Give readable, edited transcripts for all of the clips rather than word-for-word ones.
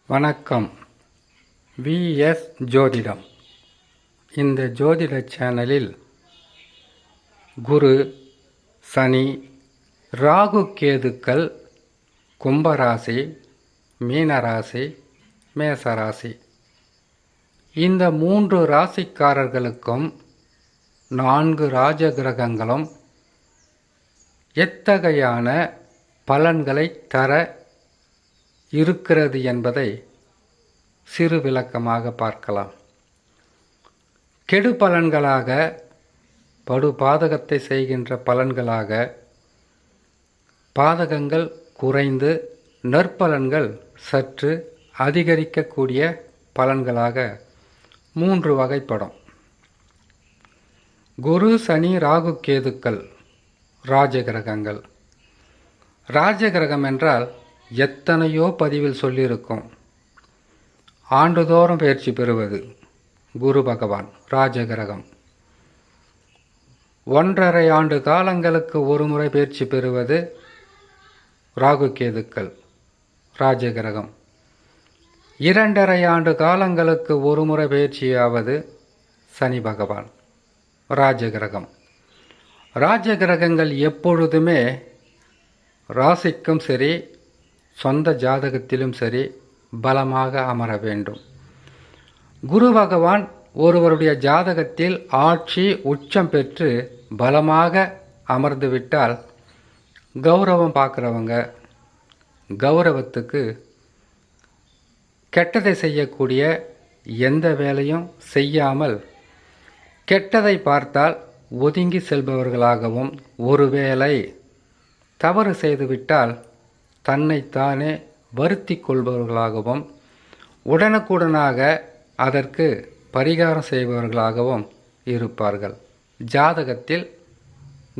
வணக்கம். விஎஸ் ஜோதிடம். இந்த ஜோதிட சேனலில் குரு, சனி, ராகு, கேதுக்கள், கும்பராசி, மீனராசி, மேசராசி இந்த 3 ராசிக்காரர்களுக்கும் 4 ராஜகிரகங்களும் எத்தகையான பலன்களை தர இருக்கிறது என்பதை சிறு விளக்கமாக பார்க்கலாம். கெடு பலன்களாக, படுபாதகத்தை செய்கின்ற பலன்களாக பாதகங்கள் குறைந்து நற்பலன்கள் சற்று அதிகரிக்கக்கூடிய பலன்களாக 3 வகைப்படும். குரு, சனி, ராகு, கேதுக்கள் ராஜகிரகங்கள். ராஜகிரகம் என்றால் எத்தனையோ பதிவில் சொல்லியிருக்கும். ஆண்டுதோறும் பயிற்சி பெறுவது குரு பகவான் ராஜகிரகம். 1.5 ஆண்டு காலங்களுக்கு ஒரு முறை பயிற்சி பெறுவது ராகு, கேதுக்கள் ராஜகிரகம். 2.5 ஆண்டு காலங்களுக்கு ஒரு முறை பயிற்சியாவது சனி பகவான் ராஜகிரகம். ராஜகிரகங்கள் எப்பொழுதுமே ராசிக்கும் சரி, சொந்த ஜாதகத்திலும் சரி பலமாக அமர வேண்டும். குரு பகவான் ஒருவருடைய ஜாதகத்தில் ஆட்சி உச்சம் பெற்று பலமாக அமர்ந்துவிட்டால் கௌரவம் பார்க்குறவங்க கௌரவத்துக்கு கெட்டதை செய்யக்கூடிய எந்த வேலையும் செய்யாமல் கெட்டதை பார்த்தால் ஒதுங்கி செல்பவர்களாகவும், ஒருவேளை தவறு செய்துவிட்டால் தன்னைத்தானே வருத்தி கொள்பவர்களாகவும், உடனுக்குடனாக அதற்கு பரிகாரம் செய்பவர்களாகவும் இருப்பார்கள். ஜாதகத்தில்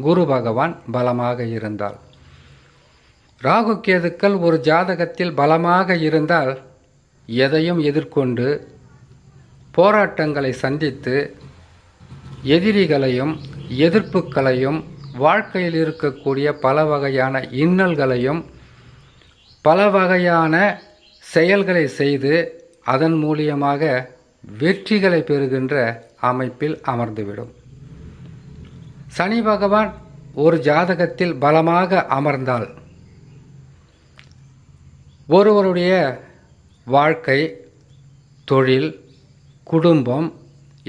குரு பகவான் பலமாக இருந்தால். ராகு, கேதுக்கள் ஒரு ஜாதகத்தில் பலமாக இருந்தால் எதையும் எதிர்கொண்டு போராட்டங்களை சந்தித்து எதிரிகளையும் எதிர்ப்புகளையும் வாழ்க்கையில் இருக்கக்கூடிய பல வகையான இன்னல்களையும் பல வகையான செயல்களை செய்து அதன் மூலியமாக வெற்றிகளை பெறுகின்ற அமைப்பில் அமர்ந்துவிடும். சனி பகவான் ஒரு ஜாதகத்தில் பலமாக அமர்ந்தால் ஒருவருடைய வாழ்க்கை, தொழில், குடும்பம்,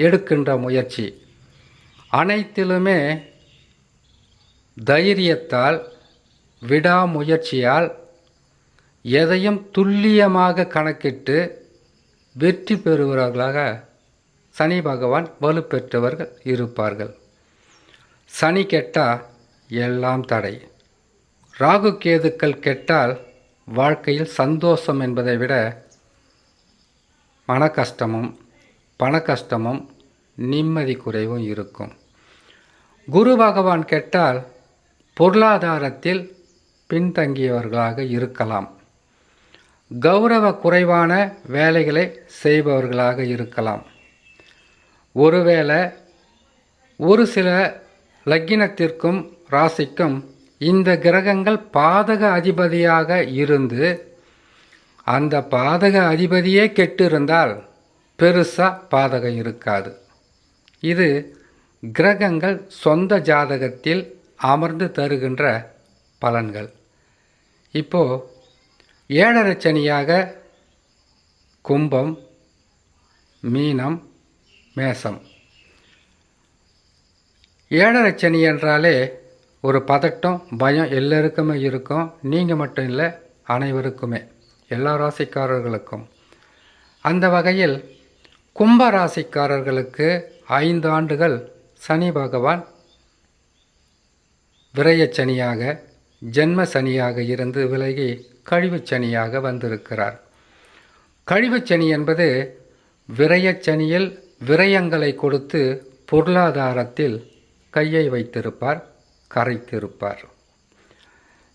எடுக்கின்ற முயற்சி அனைத்திலுமே தைரியத்தால், விடாமுயற்சியால் எதையும் துல்லியமாக கணக்கிட்டு வெற்றி பெறுபவர்களாக சனி பகவான் வலுப்பெற்றவர்கள் இருப்பார்கள். சனி கெட்டால் எல்லாம் தடை. ராகு, கேதுக்கள் கெட்டால் வாழ்க்கையில் சந்தோஷம் என்பதை விட மன கஷ்டமும் பண கஷ்டமும் நிம்மதி குறைவும் இருக்கும். குரு பகவான் கெட்டால் பொருளாதாரத்தில் பின்தங்கியவர்களாக இருக்கலாம். கௌரவ குறைவான வேலைகளை செய்பவர்களாக இருக்கலாம். ஒருவேளை ஒரு சில லக்கினத்திற்கும் ராசிக்கும் இந்த கிரகங்கள் பாதக அதிபதியாக இருந்து அந்த பாதக அதிபதியே கெட்டு இருந்தால் பெருசாக பாதகம் இருக்காது. இது கிரகங்கள் சொந்த ஜாதகத்தில் அமர்ந்து தருகின்ற பலன்கள். இப்போது 7.5 சனியாக கும்பம், மீனம், மேசம். 7.5 சனி என்றாலே ஒரு பதட்டம், பயம் எல்லாருக்குமே இருக்கும். நீங்கள் மட்டும் இல்லை, அனைவருக்குமே, எல்லா ராசிக்காரர்களுக்கும். அந்த வகையில் கும்ப ராசிக்காரர்களுக்கு 5 ஆண்டுகள் சனி பகவான் விரயச்சனியாக, ஜென்ம சனியாக இருந்து விலகி கழிவுச்சனியாக வந்திருக்கிறார். கழிவுச்சனி என்பது விரயச்சனியில் விரயங்களை கொடுத்து பொருளாதாரத்தில் கையை வைத்திருப்பார், கரைத்திருப்பார்.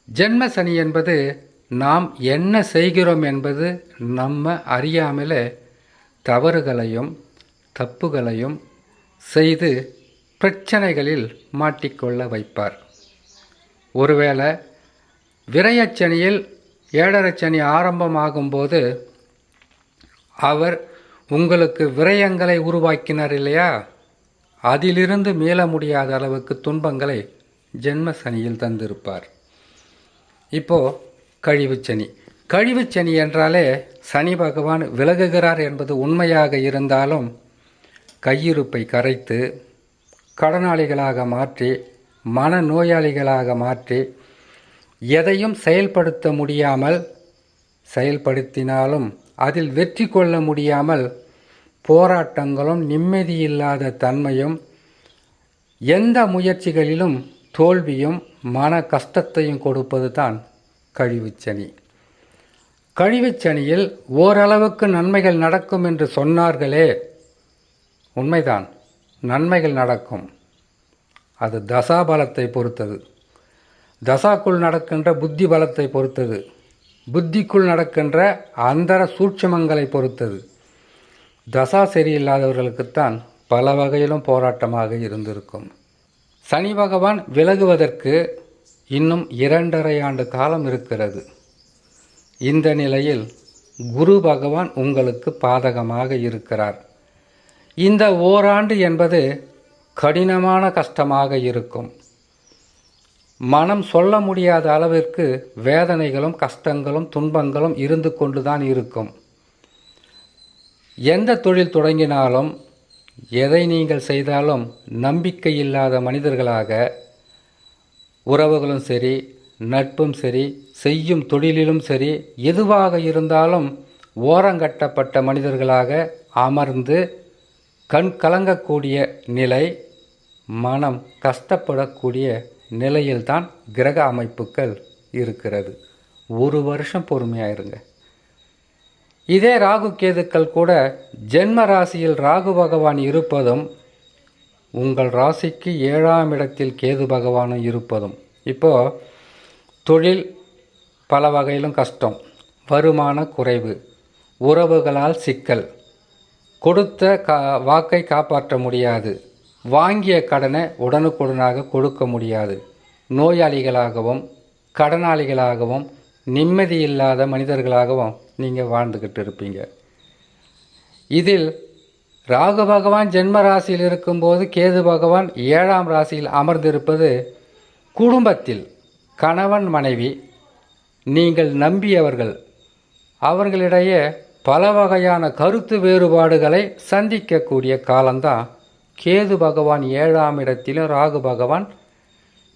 ஜென்ம சனி என்பது நாம் என்ன செய்கிறோம் என்பது நம்ம அறியாமலே தவறுகளையும் தப்புகளையும் செய்து பிரச்சனைகளில் மாட்டிக்கொள்ள வைப்பார். ஒருவேளை விரயச்சனியில் 7.5 சனி ஆரம்பமாகும்போது அவர் உங்களுக்கு விரயங்களை உருவாக்கினார் இல்லையா, அதிலிருந்து மீள முடியாத அளவுக்கு துன்பங்களை ஜென்ம சனியில் தந்திருப்பார். இப்போ கழிவுச்சனி. கழிவுச்சனி என்றாலே சனி பகவான் விலகுகிறார் என்பது உண்மையாக இருந்தாலும் கையிருப்பை கரைத்து கடனாளிகளாக மாற்றி மனநோயாளிகளாக மாற்றி எதையும் செயல்படுத்த முடியாமல், செயல்படுத்தினாலும் அதில் வெற்றி கொள்ள முடியாமல் போராட்டங்களும் நிம்மதியில்லாத தன்மையும் எந்த முயற்சிகளிலும் தோல்வியும் மன கஷ்டத்தையும் கொடுப்பது தான் கழிவுச்சனி. கழிவுச்சனியில் ஓரளவுக்கு நன்மைகள் நடக்கும் என்று சொன்னார்களே, உண்மைதான், நன்மைகள் நடக்கும். அது தசாபலத்தை பொறுத்தது. தசாக்குள் நடக்கின்ற புத்தி பலத்தை பொறுத்தது. புத்திக்குள் நடக்கின்ற அந்தர சூட்சுமங்களை பொறுத்தது. தசா சரியில்லாதவர்களுக்குத்தான் பல வகையிலும் போராட்டமாக இருந்திருக்கும். சனி பகவான் விலகுவதற்கு இன்னும் 2.5 ஆண்டு காலம் இருக்கிறது. இந்த நிலையில் குரு பகவான் உங்களுக்கு பாதகமாக இருக்கிறார். இந்த ஓராண்டு என்பது கடினமான கஷ்டமாக இருக்கும். மனம் சொல்ல முடியாத அளவிற்கு வேதனைகளும் கஷ்டங்களும் துன்பங்களும் இருந்து கொண்டுதான் இருக்கும். எந்த தொழில் தொடங்கினாலும் எதை நீங்கள் செய்தாலும் நம்பிக்கை இல்லாத மனிதர்களாக, உறவுகளும் சரி நட்பும் சரி செய்யும் தொழிலிலும் சரி எதுவாக இருந்தாலும் ஓரங்கட்டப்பட்ட மனிதர்களாக அமர்ந்து கண் கலங்கக்கூடிய நிலை, மனம் கஷ்டப்படக்கூடிய நிலையில்தான் கிரக அமைப்புகள் இருக்கிறது. 1 வருஷம் பொறுமையாயிருங்க. இதே ராகு கேதுக்கள் கூட ஜென்ம ராசியில் ராகு பகவான் இருப்பதும் உங்கள் ராசிக்கு 7ஆம் இடத்தில் கேது பகவானும் இருப்பதும், இப்போது தொழில் பல வகையிலும் கஷ்டம், வருமான குறைவு, உறவுகளால் சிக்கல், கொடுத்த வாக்கை காப்பாற்ற முடியாது, வாங்கிய கடனை உடனுக்குடனாக கொடுக்க முடியாது, நோயாளிகளாகவும் கடனாளிகளாகவும் நிம்மதியில்லாத மனிதர்களாகவும் நீங்கள் வாழ்ந்துக்கிட்டு இருப்பீங்க. இதில் ராகு பகவான் ஜென்ம ராசியில் இருக்கும்போது கேது பகவான் 7ஆம் ராசியில் அமர்ந்திருப்பது குடும்பத்தில் கணவன் மனைவி, நீங்கள் நம்பியவர்கள், அவர்களிடையே பல வகையான கருத்து வேறுபாடுகளை சந்திக்கக்கூடிய காலம்தான் கேது பகவான் 7ஆம் இடத்திலும் ராகு பகவான்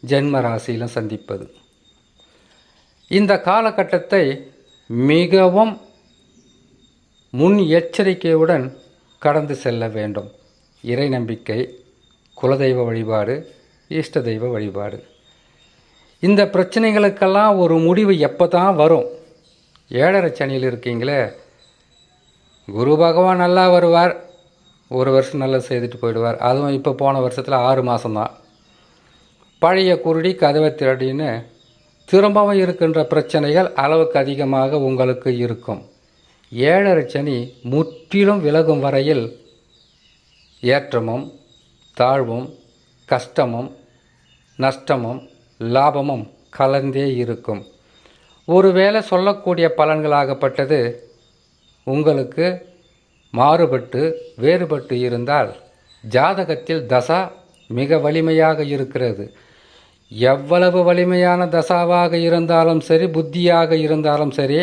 ஜென்ம ராசியிலும் சந்திப்பது. இந்த காலகட்டத்தை மிகவும் முன் எச்சரிக்கையுடன் கடந்து செல்ல வேண்டும். இறை நம்பிக்கை, குலதெய்வ வழிபாடு, இஷ்ட தெய்வ வழிபாடு. இந்த பிரச்சனைகளுக்கெல்லாம் ஒரு முடிவு எப்போ தான் வரும்? 7.5 சனியில் இருக்கீங்களே, குரு பகவான் நல்லா வருவார், 1 வருஷம் நல்லா செய்துட்டு போயிடுவார். அதுவும் இப்போ போன வருஷத்தில் 6 மாதம்தான். பழைய குருடி கதவை திரடின்னு திரும்பவும் இருக்கின்ற பிரச்சனைகள் அளவுக்கு அதிகமாக உங்களுக்கு இருக்கும். 7.5 சனி முற்றிலும் விலகும் வரையில் ஏற்றமும் தாழ்வும் கஷ்டமும் நஷ்டமும் லாபமும் கலந்தே இருக்கும். ஒருவேளை சொல்லக்கூடிய பலன்களாகப்பட்டது உங்களுக்கு மாறுபட்டு வேறுபட்டு இருந்தால் ஜாதகத்தில் தசா மிக வலிமையாக இருக்கிறது. எவ்வளவு வலிமையான தசாவாக இருந்தாலும் சரி, புத்தியாக இருந்தாலும் சரி,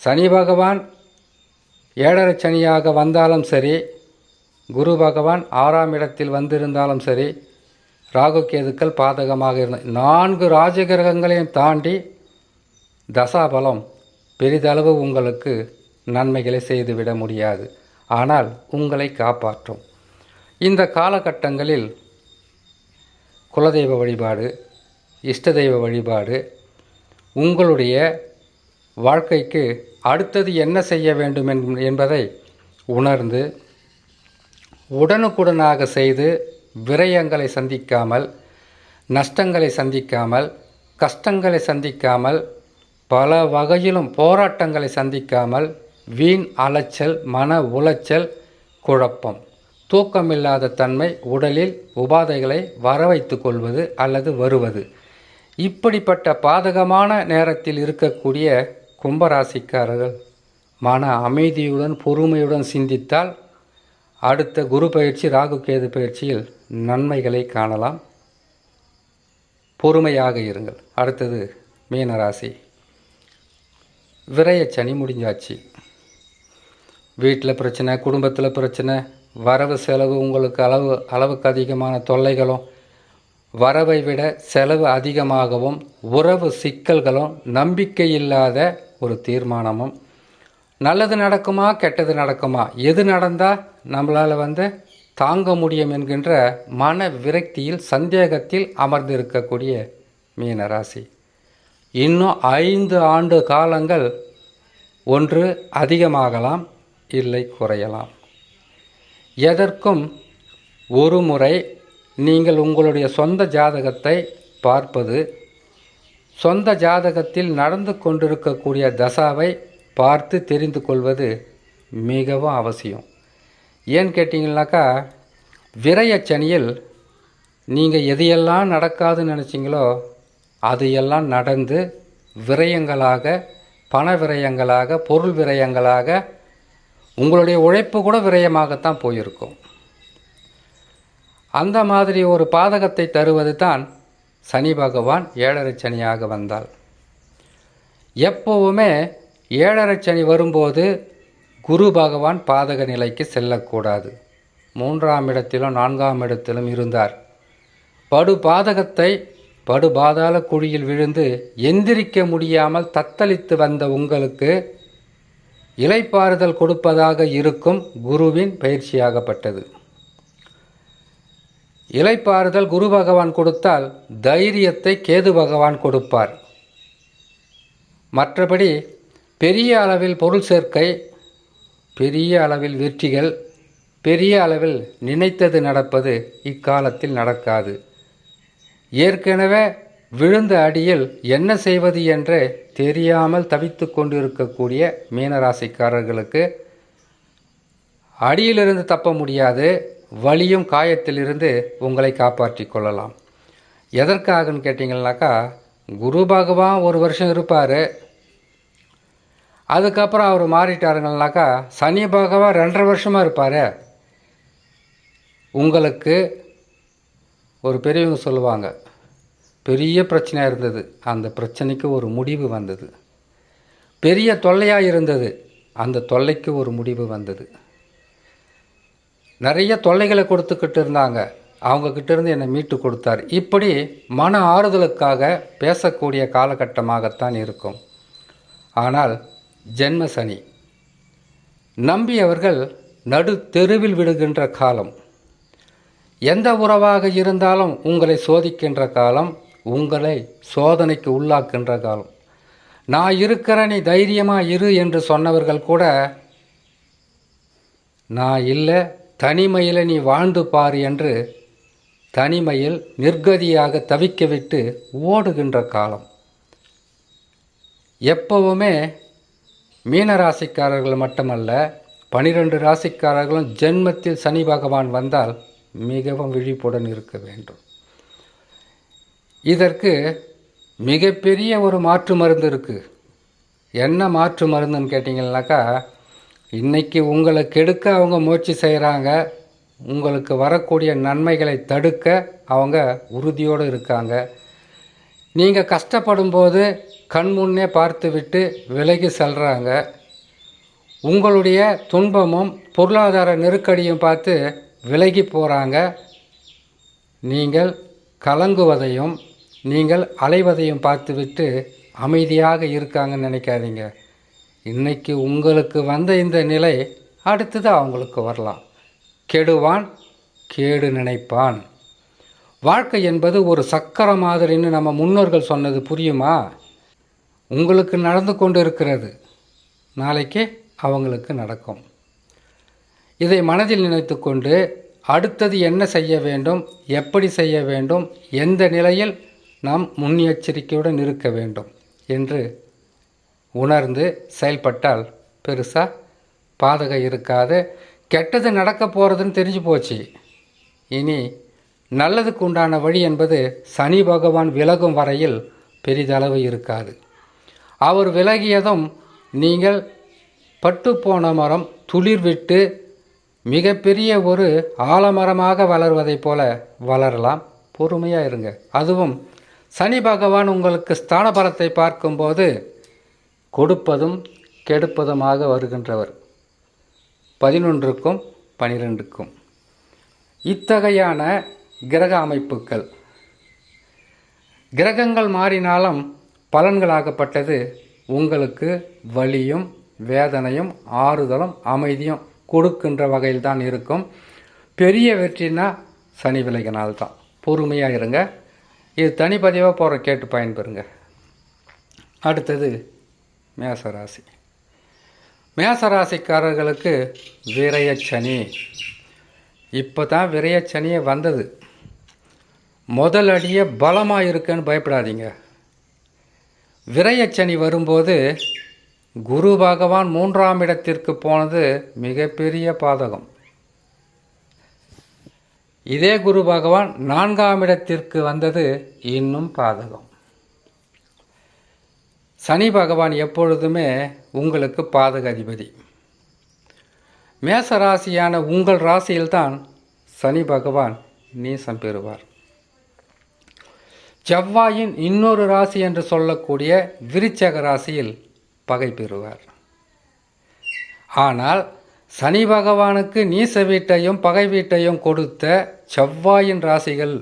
சனி பகவான் 7.5 சனியாக வந்தாலும் சரி, குரு பகவான் 6ஆம் இடத்தில் வந்திருந்தாலும் சரி, ராகு கேதுக்கள் பாதகமாக இருந்த 4 ராஜகிரகங்களையும் தாண்டி தசாபலம் பெரிதளவு உங்களுக்கு நன்மைகளை செய்துவிட முடியாது. ஆனால் உங்களை காப்பாற்றும். இந்த காலகட்டங்களில் குலதெய்வ வழிபாடு, இஷ்ட தெய்வ வழிபாடு உங்களுடைய வாழ்க்கைக்கு அடுத்தது என்ன செய்ய வேண்டும் என்பதை உணர்ந்து உடனுக்குடனாக செய்து விரயங்களை சந்திக்காமல், நஷ்டங்களை சந்திக்காமல், கஷ்டங்களை சந்திக்காமல், பல வகையிலும் போராட்டங்களை சந்திக்காமல், வீண் அலைச்சல், மன உளைச்சல், குழப்பம், தூக்கமில்லாத தன்மை, உடலில் உபாதைகளை வரவைத்து கொள்வது அல்லது வருவது, இப்படிப்பட்ட பாதகமான நேரத்தில் இருக்கக்கூடிய கும்பராசிக்காரர்கள் மன அமைதியுடன் பொறுமையுடன் சிந்தித்தால் அடுத்த குரு பயிற்சி ராகு கேது பயிற்சியில் நன்மைகளை காணலாம். பொறுமையாக இருங்கள். அடுத்தது மீனராசி. விரயச்சனி முடிஞ்சாச்சு. வீட்டில் பிரச்சனை, குடும்பத்தில் பிரச்சனை, வரவு செலவு, உங்களுக்கு அளவுக்கு அதிகமான தொல்லைகளும், வரவை விட செலவு அதிகமாகவும், உறவு சிக்கல்களும், நம்பிக்கை இல்லாத ஒரு தீர்மானமும், நல்லது நடக்குமா கெட்டது நடக்குமா, எது நடந்தால் நம்மளால் தாங்க முடியும் என்கின்ற மன விரக்தியில் சந்தேகத்தில் அமர்ந்திருக்கக்கூடிய மீனராசி. இன்னும் 5 ஆண்டு காலங்கள் ஒன்று அதிகமாகலாம், இல்லை குறையலாம். எதற்கும் ஒரு முறை நீங்கள் உங்களுடைய சொந்த ஜாதகத்தை பார்ப்பது, சொந்த ஜாதகத்தில் நடந்து கொண்டிருக்கக்கூடிய தசாவை பார்த்து தெரிந்து கொள்வது மிகவும் அவசியம். ஏன்னு கேட்டிங்கனாக்கா, விரயச்சனியில் நீங்கள் எதையெல்லாம் நடக்காதுன்னு நினச்சிங்களோ அதையெல்லாம் நடந்து விரயங்களாக, பண விரயங்களாக, பொருள் விரயங்களாக, உங்களுடைய உழைப்பு கூட விரயமாகத்தான் போயிருக்கும். அந்த மாதிரி ஒரு பாதகத்தை தருவது தான் சனி பகவான் 7.5 சனியாக வந்தால். எப்போவுமே 7.5 சனி வரும்போது குரு பகவான் பாதக நிலைக்கு செல்லக்கூடாது. 3ஆம் இடத்திலும் 4ஆம் இடத்திலும் இருந்தார். படுபாதாள குழியில் விழுந்து எந்திரிக்க முடியாமல் தத்தளித்து வந்த உங்களுக்கு இளைப்பாறுதல் கொடுப்பதாக இருக்கும் குருவின் பயிற்சியாகப்பட்டது. இளைப்பாறுதல் குரு பகவான் கொடுத்தால் தைரியத்தை கேது பகவான் கொடுப்பார். மற்றபடி பெரிய அளவில் பொருள் சேர்க்கை, பெரிய அளவில் வெற்றிகள், பெரிய அளவில் நினைத்தது நடப்பது இக்காலத்தில் நடக்காது. ஏற்கனவே விழுந்த அடியில் என்ன செய்வது என்று தெரியாமல் தவித்து கொண்டிருக்கக்கூடிய மீனராசிக்காரர்களுக்கு அடியிலிருந்து தப்ப முடியாது, வலியும் காயத்திலிருந்து உங்களை காப்பாற்றி கொள்ளலாம். எதற்காகன்னு கேட்டிங்கன்னாக்கா, குரு பகவான் 1 வருஷம் இருப்பார். அதுக்கப்புறம் அவர் மாறிட்டாருங்கனாக்கா சனி பகவான் 2.5 வருஷமாக இருப்பார். உங்களுக்கு ஒரு பெரியவங்க சொல்லுவாங்க, பெரிய பிரச்சனையாக இருந்தது, அந்த பிரச்சனைக்கு ஒரு முடிவு வந்தது. பெரிய தொல்லையாக இருந்தது, அந்த தொல்லைக்கு ஒரு முடிவு வந்தது. நிறைய தொல்லைகளை கொடுத்துக்கிட்டு இருந்தாங்க, அவங்கக்கிட்ட இருந்து என்னை மீட்டு கொடுத்தார். இப்படி மன ஆறுதலுக்காக பேசக்கூடிய காலகட்டமாகத்தான் இருக்கும். ஆனால் ஜென்ம சனி நம்பியவர்கள் நடு தெருவில் விடுகின்ற காலம். எந்த உறவாக இருந்தாலும் உங்களை சோதிக்கின்ற காலம், உங்களை சோதனைக்கு உள்ளாக்கின்ற காலம். நான் இருக்கிற, நீ தைரியமாக இரு என்று சொன்னவர்கள் கூட நான் இல்லை, தனிமையில் நீ வாழ்ந்து பார் என்று தனிமையில் நிர்கதியாக தவிக்க விட்டு ஓடுகின்ற காலம். எப்பவுமே மீனராசிக்காரர்கள் மட்டுமல்ல, 12 ராசிக்காரர்களும் ஜென்மத்தில் சனி பகவான் வந்தால் மிகவும் விழிப்புடன் இருக்க வேண்டும். இதற்கு மிகப்பெரிய ஒரு மாற்று மருந்து இருக்குது. என்ன மாற்று மருந்துன்னு கேட்டிங்கன்னாக்கா, இன்றைக்கி உங்களை கெடுக்க அவங்க முயற்சி செய்கிறாங்க, உங்களுக்கு வரக்கூடிய நன்மைகளை தடுக்க அவங்க உறுதியோடு இருக்காங்க. நீங்கள் கஷ்டப்படும்போது கண்முன்னே பார்த்துவிட்டு விலகி செல்கிறாங்க. உங்களுடைய துன்பமும் பொருளாதார நெருக்கடியும் பார்த்து விலகி போகிறாங்க. நீங்கள் கலங்குவதையும் நீங்கள் அலைவதையும் பார்த்துவிட்டு அமைதியாக இருக்காங்கன்னு நினைக்காதீங்க. இன்றைக்கி உங்களுக்கு வந்த இந்த நிலை அடுத்தது அவங்களுக்கு வரலாம். கெடுவான் கேடு நினைப்பான். வாழ்க்கை என்பது ஒரு சக்கரம் மாதிரின்னு நம்ம முன்னோர்கள் சொன்னது புரியுமா? உங்களுக்கு நடந்து கொண்டு இருக்கிறது, நாளைக்கு அவங்களுக்கு நடக்கும். இதை மனதில் நினைத்து கொண்டு அடுத்தது என்ன செய்ய வேண்டும், எப்படி செய்ய வேண்டும், எந்த நிலையில் நாம் முன்னெச்சரிக்கையுடன் இருக்க வேண்டும் என்று உணர்ந்து செயல்பட்டால் பெருசாக பாதகம் இருக்காது. கெட்டது நடக்க போகிறதுன்னு தெரிஞ்சு போச்சு. இனி நல்லதுக்கு உண்டான வழி என்பது சனி பகவான் விலகும் வரையில் பெரிதளவு இருக்காது. அவர் விலகியதும் நீங்கள் பட்டுப்போன மரம் துளிர் விட்டு மிகப்பெரிய ஒரு ஆலமரமாக வளர்வதைப் போல வளரலாம். பொறுமையாக இருங்க. அதுவும் சனி பகவான் உங்களுக்கு ஸ்தான பலத்தை பார்க்கும்போது கொடுப்பதும் கெடுப்பதுமாக வருகின்றவர் 11க்கும் 12க்கும். இத்தகையான கிரக அமைப்புகள், கிரகங்கள் மாறினாலும் பலன்களாகப்பட்டது உங்களுக்கு வலியும் வேதனையும் ஆறுதலும் அமைதியும் கொடுக்கின்ற வகையில் தான் இருக்கும். பெரிய வெற்றினா சனி விலகினால்தான். பொறுமையாக இருங்க. இது தனிப்பதிவாக போகிற கேட்டு பயன்பெறுங்க. அடுத்தது மேசராசி. மேசராசிக்காரர்களுக்கு விரயச்சனி. இப்போ தான் விரயச்சனியே வந்தது. முதல் அடியே பலமாக இருக்குன்னு பயப்படாதீங்க. விரயச்சனி வரும்போது குரு பகவான் 3ஆம் இடத்திற்கு போனது மிகப்பெரிய பாதகம். இதே குரு பகவான் 4ஆம் இடத்திற்கு வந்தது இன்னும் பாதகம். சனி பகவான் எப்பொழுதுமே உங்களுக்கு பாதக அதிபதி. மேச ராசியான உங்கள் ராசியில்தான் சனி பகவான் நீசம் பெறுவார். செவ்வாயின் இன்னொரு ராசி என்று சொல்லக்கூடிய விருச்சக ராசியில் பகை பெறுவார். ஆனால் சனி பகவானுக்கு நீச வீட்டையும் பகை வீட்டையும் கொடுத்த செவ்வாயின் ராசிகள்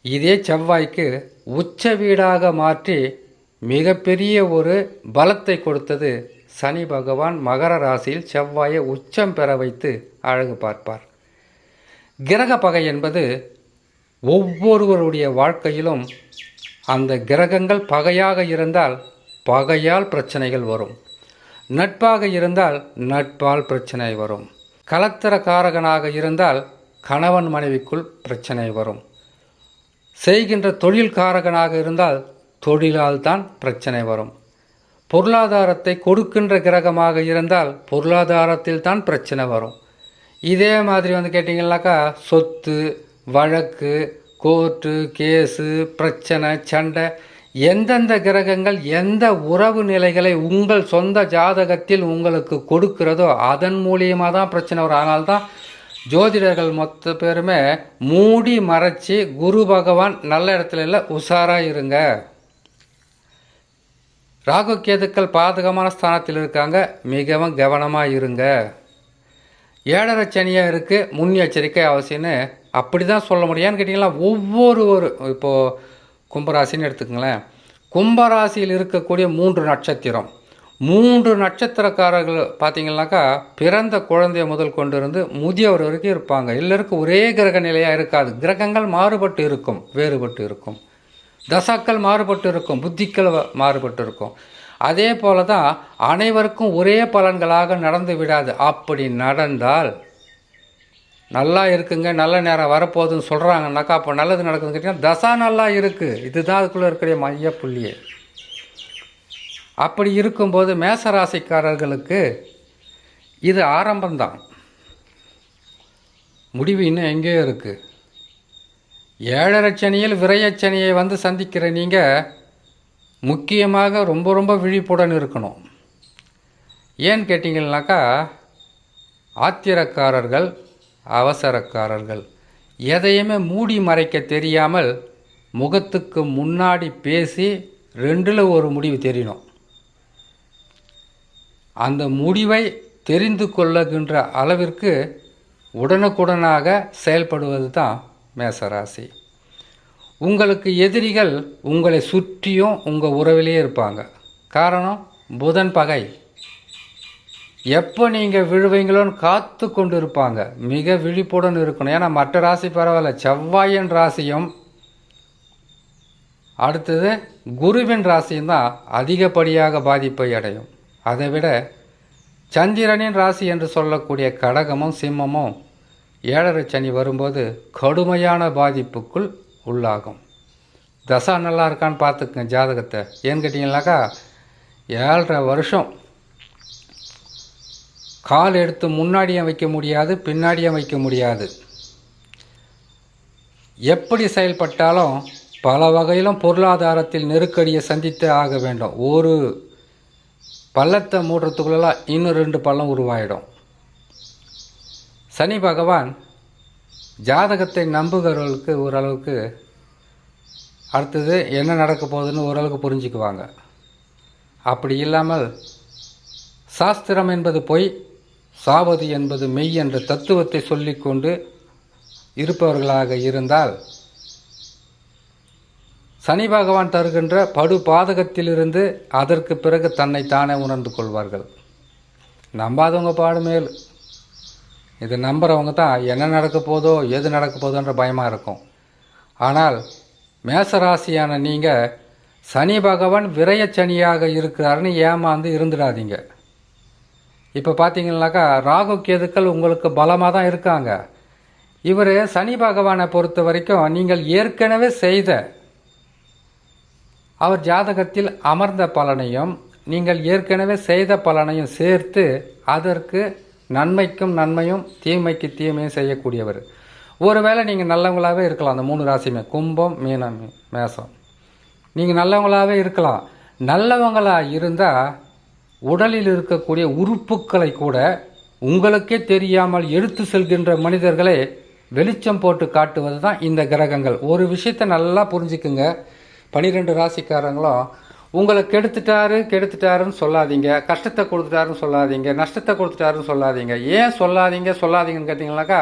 இதே செவ்வாய்க்கு உச்ச வீடாக மாற்றி மிகப்பெரிய ஒரு பலத்தை கொடுத்தது சனி பகவான். மகர ராசியில் செவ்வாயை உச்சம் பெற வைத்து அழகு பார்ப்பார். கிரக பகை என்பது ஒவ்வொருவருடைய வாழ்க்கையிலும் அந்த கிரகங்கள் பகையாக இருந்தால் பகையால் பிரச்சனைகள் வரும், நட்பாக இருந்தால் நட்பால் பிரச்சனை வரும், கலத்திரக்காரகனாக இருந்தால் கணவன் மனைவிக்குள் பிரச்சனை வரும், செய்கின்ற தொழில் காரகனாக இருந்தால் தொழிலால் தான் பிரச்சனை வரும், பொருளாதாரத்தை கொடுக்கின்ற கிரகமாக இருந்தால் பொருளாதாரத்தில் தான் பிரச்சனை வரும். இதே மாதிரி கேட்டிங்கன்னாக்கா சொத்து வழக்கு கோர்ட்டு கேஸு பிரச்சனை சண்டை, எந்தெந்த கிரகங்கள் எந்த உறவு நிலைகளை உங்கள் சொந்த ஜாதகத்தில் உங்களுக்கு கொடுக்கிறதோ அதன் மூலியமாக தான் பிரச்சனை வரும். அதனால்தான் ஜோதிடர்கள் மொத்த பேருமே மூடி மறைச்சி குரு பகவான் நல்ல இடத்துல இல்லை உஷாராக இருங்க, ராகு கேதுக்கள் பாதகமான ஸ்தானத்தில் இருக்காங்க மிகவும் கவனமாக இருங்க, 7.5 சனியாக இருக்குது முன்னெச்சரிக்கை அவசியம்னு அப்படி தான் சொல்ல முடியும். ஏன்னு கேட்டிங்கன்னா ஒவ்வொரு இப்போது கும்பராசின்னு எடுத்துக்கங்களேன். கும்பராசியில் இருக்கக்கூடிய 3 நட்சத்திரம், 3 நட்சத்திரக்காரர்கள் பார்த்திங்கனாக்கா பிறந்த குழந்தைய முதல் கொண்டு இருந்து முதியவர் வரைக்கும் இருப்பாங்க. எல்லாருக்கும் ஒரே கிரக நிலையாக இருக்காது. கிரகங்கள் மாறுபட்டு இருக்கும், வேறுபட்டு இருக்கும், தசாக்கள் மாறுபட்டு இருக்கும், புத்திகள் மாறுபட்டு இருக்கும். அதே போல தான் அனைவருக்கும் ஒரே பலன்களாக நடந்து விடாது. அப்படி நடந்தால் நல்லா இருக்குங்க, நல்ல நேரம் வரப்போகுதுன்னு சொல்கிறாங்கன்னாக்கா அப்போ நல்லது நடக்குதுன்னு கேட்டிங்கன்னா தசா நல்லா இருக்குது. இதுதான் அதுக்குள்ளே இருக்கிற மைய புள்ளியே. அப்படி இருக்கும்போது மேசராசிக்காரர்களுக்கு இது ஆரம்பம்தான், முடிவு இன்னும் எங்கேயோ இருக்குது. 7.5 சனியில் விரயச்சனியை சந்திக்கிற நீங்கள் முக்கியமாக ரொம்ப ரொம்ப விழிப்புடன் இருக்கணும். ஏன்னு கேட்டிங்கன்னாக்கா ஆத்திரக்காரர்கள் அவசரக்காரர்கள் எதையுமே மூடி மறைக்க தெரியாமல் முகத்துக்கு முன்னாடி பேசி 2ல் ஒரு முடிவு தெரியணும். அந்த முடிவை தெரிந்து கொள்ளுகின்ற அளவிற்கு உடனுக்குடனாக செயல்படுவது தான் மேசராசி. உங்களுக்கு எதிரிகள் உங்களை சுற்றியும் உங்கள் உறவிலேயே இருப்பாங்க. காரணம் புதன் பகை. எப்போ நீங்கள் விழுவீங்களோன்னு காத்து கொண்டு இருப்பாங்க. மிக விழிப்புடன் இருக்கணும். ஏன்னா மற்ற ராசி பரவாயில்ல, செவ்வாயின் ராசியும் அடுத்தது குருவின் ராசியும் தான் அதிகப்படியாக பாதிப்பை அடையும். அதை விட சந்திரனின் ராசி என்று சொல்லக்கூடிய கடகமும் சிம்மமும் 7.5 சனி வரும்போது கடுமையான பாதிப்புக்குள் உள்ளாகும். தசா நல்லா இருக்கான்னு பார்த்துக்குங்க ஜாதகத்தை. ஏன்னு கேட்டிங்கனாக்கா 7.5 வருஷம் கால் எடுத்து முன்னாடியும் வைக்க முடியாது, பின்னாடியும் வைக்க முடியாது. எப்படி செயல்பட்டாலும் பல வகையிலும் பொருளாதாரத்தில் நெருக்கடியை சந்தித்து ஆக வேண்டும். ஒரு பள்ளத்தை மூடுறதுக்குள்ளெல்லாம் இன்னும் 2 பள்ளம் உருவாயிடும். சனி பகவான் ஜாதகத்தை நம்புகிறவர்களுக்கு ஓரளவுக்கு அடுத்தது என்ன நடக்க போகுதுன்னு ஓரளவுக்கு புரிஞ்சுக்குவாங்க. அப்படி இல்லாமல் சாஸ்திரம் என்பது பொய், சாவது என்பது மெய் என்ற தத்துவத்தை சொல்லிக்கொண்டு இருப்பவர்களாக இருந்தால் சனி பகவான் தருகின்ற படு பாதகத்திலிருந்து அதற்கு பிறகு தன்னை தானே உணர்ந்து கொள்வார்கள். நம்பாதவங்க பாடு மேல். இது நம்புகிறவங்க தான் என்ன நடக்க போதோ எது நடக்க போதோன்ற பயமாக இருக்கும். ஆனால் மேசராசியான நீங்கள் சனி பகவான் விரயச்சனியாக இருக்கிறாருன்னு ஏமாந்து இருந்துடாதீங்க. இப்போ பார்த்தீங்கன்னாக்கா ராகு கேதுக்கள் உங்களுக்கு பலமாக தான் இருக்காங்க. இவர் சனி பகவானை பொறுத்த வரைக்கும் நீங்கள் ஏற்கனவே செய்த அவர் ஜாதகத்தில் அமர்ந்த பலனையும் நீங்கள் ஏற்கனவே செய்த பலனையும் சேர்த்து அதற்கு நன்மைக்கும் நன்மையும் தீமைக்கு தீமையும் செய்யக்கூடியவர். ஒருவேளை நீங்கள் நல்லவங்களாகவே இருக்கலாம். அந்த 3 ராசியுமே கும்பம், மீனம், மேசம், நீங்கள் நல்லவங்களாகவே இருக்கலாம். நல்லவங்களாக இருந்தால் உடலில் இருக்கக்கூடிய உறுப்புக்களை கூட உங்களுக்கே தெரியாமல் எடுத்து செல்கின்ற மனிதர்களை வெளிச்சம் போட்டு காட்டுவது தான் இந்த கிரகங்கள். ஒரு விஷயத்தை நல்லா புரிஞ்சுக்குங்க. 12 ராசிக்காரங்களும் உங்களை கெடுத்துட்டாருன்னு சொல்லாதீங்க, கஷ்டத்தை கொடுத்துட்டாருன்னு சொல்லாதீங்க, நஷ்டத்தை கொடுத்துட்டாருன்னு சொல்லாதீங்க. ஏன் சொல்லாதீங்கன்னு கேட்டிங்கனாக்கா,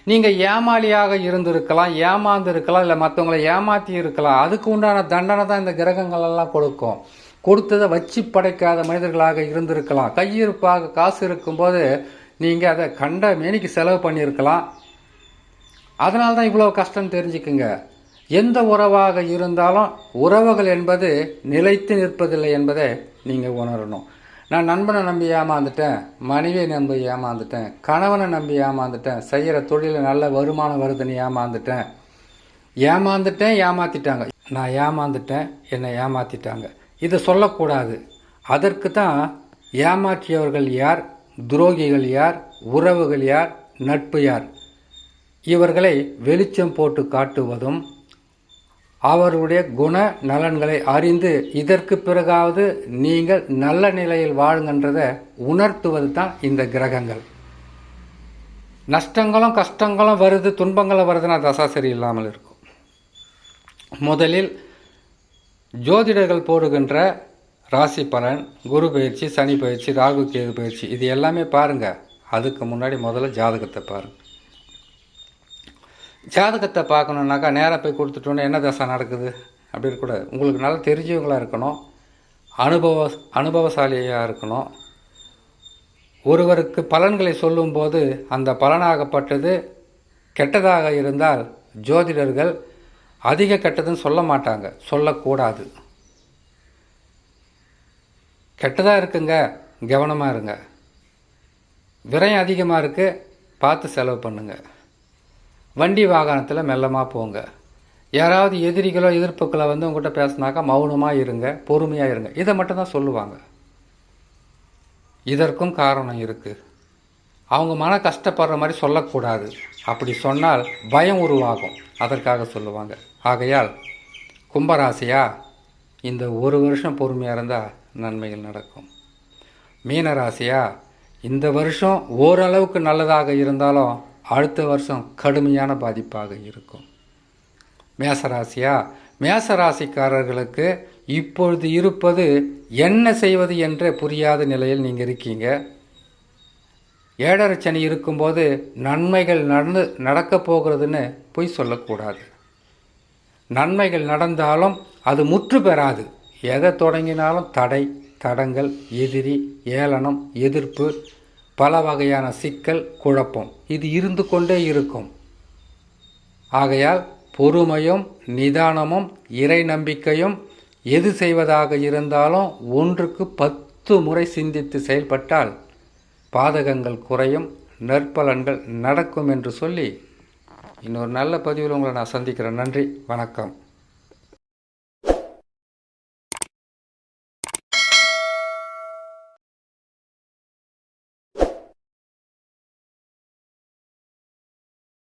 நீங்கள் ஏமாளியாக இருந்திருக்கலாம், ஏமாந்து இருக்கலாம், இல்லை மற்றவங்களை ஏமாற்றி இருக்கலாம். அதுக்கு உண்டான தண்டனை தான் இந்த கிரகங்கள் எல்லாம் கொடுக்கும். கொடுத்ததை வச்சு படைக்காத மனிதர்களாக இருந்திருக்கலாம். கையிருப்பாக காசு இருக்கும்போது நீங்கள் அதை கண்ட மேனிக்கு செலவு பண்ணியிருக்கலாம். அதனால தான் இவ்வளோ கஷ்டம் தெரிஞ்சுக்குங்க. எந்த உறவாக இருந்தாலும் உறவுகள் என்பது நிலைத்து நிற்பதில்லை என்பதை நீங்கள் உணரணும். நான் நண்பனை நம்பி ஏமாந்துட்டேன், மனைவியை நம்பி ஏமாந்துட்டேன், கணவனை நம்பி ஏமாந்துட்டேன், செய்கிற தொழிலில் நல்ல வருமானம் வருதுன்னு ஏமாற்றிட்டாங்க. நான் ஏமாந்துட்டேன், என்னை ஏமாற்றிட்டாங்க. இதை சொல்லக்கூடாது. அதற்கு தான் ஏமாற்றியவர்கள் யார், துரோகிகள் யார், உறவுகள் யார், நட்பு யார், இவர்களை வெளிச்சம் போட்டு காட்டுவதும் அவருடைய குண நலன்களை அறிந்து இதற்கு பிறகாவது நீங்கள் நல்ல நிலையில் வாழுங்கன்றதை உணர்த்துவது தான் இந்த கிரகங்கள். நஷ்டங்களும் கஷ்டங்களும் வருது, துன்பங்களும் வருதுன்னா தசா சரி இல்லாமல் இருக்கும். முதலில் ஜோதிடர்கள் போடுகின்ற ராசி பலன், குரு பயிற்சி, சனி பயிற்சி, ராகு கேது பயிற்சி, இது எல்லாமே பாருங்கள். அதுக்கு முன்னாடி முதல்ல ஜாதகத்தை பாருங்கள். ஜாதகத்தை பார்க்கணுன்னாக்கா நேராக போய் கொடுத்துட்டோன்னே என்ன தசை நடக்குது அப்படி இருக்கக்கூடாது. உங்களுக்கு நல்லா தெரிஞ்சவங்களாக இருக்கணும், அனுபவசாலியாக இருக்கணும். ஒருவருக்கு பலன்களை சொல்லும்போது அந்த பலனாகப்பட்டது கெட்டதாக இருந்தால் ஜோதிடர்கள் அதிக கெட்டதுன்னு சொல்ல மாட்டாங்க, சொல்லக்கூடாது. கெட்டதாக இருக்குங்க, கவனமாக இருங்க. விரயம் அதிகமாக இருக்குது, பார்த்து செலவு பண்ணுங்கள். வண்டி வாகனத்தில் மெல்லமாக போங்க. யாராவது எதிரிகளோ எதிர்ப்புக்களோ வந்து உங்கள்கிட்ட பேசினாக்கா மௌனமாக இருங்க, பொறுமையாக இருங்க. இதை மட்டும்தான் சொல்லுவாங்க. இதற்கும் காரணம் இருக்குது. அவங்க மன கஷ்டப்படுற மாதிரி சொல்லக்கூடாது. அப்படி சொன்னால் பயம் உருவாகும், அதற்காக சொல்லுவாங்க. ஆகையால் கும்பராசியா, இந்த 1 வருஷம் பொறுமையாக இருந்தால் நன்மைகள் நடக்கும். மீனராசியா, இந்த வருஷம் ஓரளவுக்கு நல்லதாக இருந்தாலும் அடுத்த வருஷம் கடுமையான பாதிப்பாக இருக்கும். மேசராசியா, மேசராசிக்காரர்களுக்கு இப்பொழுது இருப்பது என்ன செய்வது என்று புரியாத நிலையில் நீங்கள் இருக்கீங்க. 7.5 சனி இருக்கும்போது நன்மைகள் நடக்கப் போகிறதுன்னு பொய் சொல்லக்கூடாது. நன்மைகள் நடந்தாலும் அது முற்று பெறாது. எதை தொடங்கினாலும் தடை, தடங்கள், எதிரி, ஏளனம், எதிர்ப்பு, பல வகையான சிக்கல், குழப்பம், இது இருந்து கொண்டே இருக்கும். ஆகையால் பொறுமையும் நிதானமும் இறை நம்பிக்கையும் எது செய்வதாக இருந்தாலும் 1க்கு 10 முறை சிந்தித்து செயல்பட்டால் பாதகங்கள் குறையும், நற்பலன்கள் நடக்கும் என்று சொல்லி இன்னொரு நல்ல பதிவில் உங்களை நான் சந்திக்கிறேன். நன்றி, வணக்கம்.